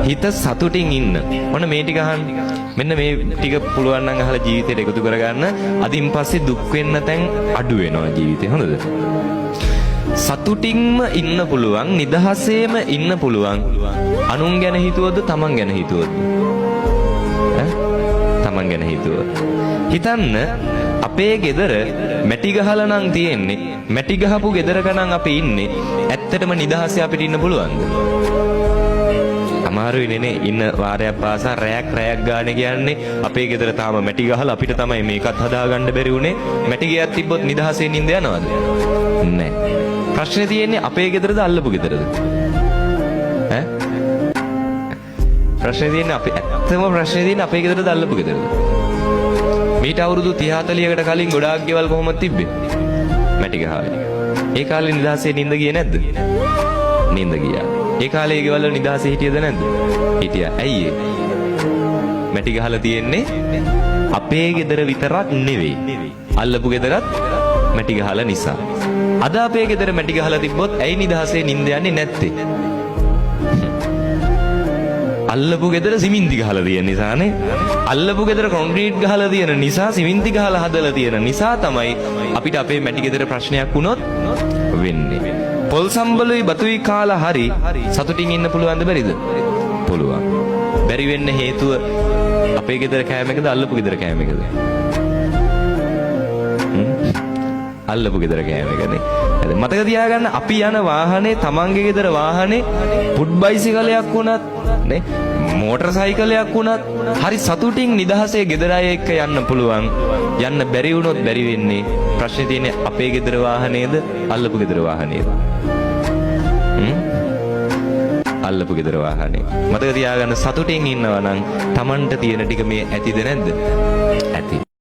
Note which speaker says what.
Speaker 1: හිත සතුටින් ඉන්න. මොන මේ ටික අහන්න. මෙන්න මේ ටික පුළුවන් නම් අහලා ජීවිතේට එකතු කරගන්න. අදින් පස්සේ දුක් වෙන්න තැන් අඩු වෙනවා ජීවිතේ. හොඳද? සතුටින්ම ඉන්න පුළුවන්, නිදහසේම ඉන්න පුළුවන්. අනුන් ගැන හිතුවොත් තමන් ගැන හිතුවොත්. තමන් ගැන හිතුවොත්. හිතන්න අපේ ගෙදර මැටි ගහලා නම් තියෙන්නේ. මැටි ගහපු ගෙදරක නම් අපි ඉන්නේ. ඇත්තටම නිදහසේ අපිට ඉන්න පුළුවන්ද? අමාරුයි නේ. ඉන්න වාරයක් පාසා රැයක් ගානේ කියන්නේ අපේ ගෙදර තාම මැටි ගහලා අපිට තමයි මේකත් හදාගන්න බැරි උනේ. මැටි ගියක් තිබ්බොත් නිදහසේ නිින්ද යනවද? නැහැ. ප්‍රශ්නේ තියෙන්නේ අපේ ගෙදරද අල්ලපු ගෙදරද? ඈ? ප්‍රශ්නේ තියෙන්නේ ප්‍රශ්නේ තියෙන්නේ අපේ ගෙදරද අල්ලපු ගෙදරද? මීට අවුරුදු 30 40කට කලින් ගොඩාක් ගෙවල් කොහොමද තිබ්බේ? මැටි ගහලා. ඒ කාලේ නිදහසේ නිින්ද ගියේ නැද්ද? නිින්ද ගියා. ඒ කාලේ ගෙවල් වල නිදහසේ හිටියද නැද්ද? හිටියා. ඇයි ඒ? මැටි ගහලා තියෙන්නේ අපේ ගෙදර විතරක් නෙවෙයි. අල්ලපු ගෙදරත් මැටි ගහලා නිසා. අද අපේ ගෙදර මැටි ගහලා තිබ්බොත් ඇයි නිදහසේ නිින්ද යන්නේ නැත්තේ? අල්ලපු ගෙදර සිමින්ති ගහලා තියෙන නිසානේ. අල්ලපු ගෙදර කොන්ක්‍රීට් ගහලා තියෙන නිසා, සිමින්ති ගහලා හදලා තියෙන නිසා තමයි අපිට අපේ මැටි ගෙදර ප්‍රශ්නයක් වුණොත් වෙන්නේ. පොල් සම්බලුයි බතුයි කාලා හරි සතුටින් ඉන්න පුළුවන්ද බැරිද? පුළුවන්. බැරි වෙන්න හේතුව අපේ ගෙදර කෑම එකද අල්ලපු ගෙදර කෑම එකද? අල්ලපු ගෙදර කෑම එකනේ. හරි මතක තියාගන්න අපි යන වාහනේ තමන්ගේ ගෙදර වාහනේ පුඩ් බයිසිකලයක් වුණත් නේ මෝටර් සයිකලයක් වුණත් හරි සතුටින් නිදහසේ ගෙදර අය එක්ක යන්න පුළුවන්. යන්න බැරි වුණොත් බැරි වෙන්නේ. ප්‍රශ්නේ තියෙන්නේ අපේ ගෙදර වාහනේද අල්ලපු ගෙදර වාහනේද? අල්ලපු ගෙදර වාහනේ. මතක තියාගන්න සතුටින් ඉන්නවා නම් Tamanට තියෙන ටික මේ ඇතිද නැද්ද? ඇති.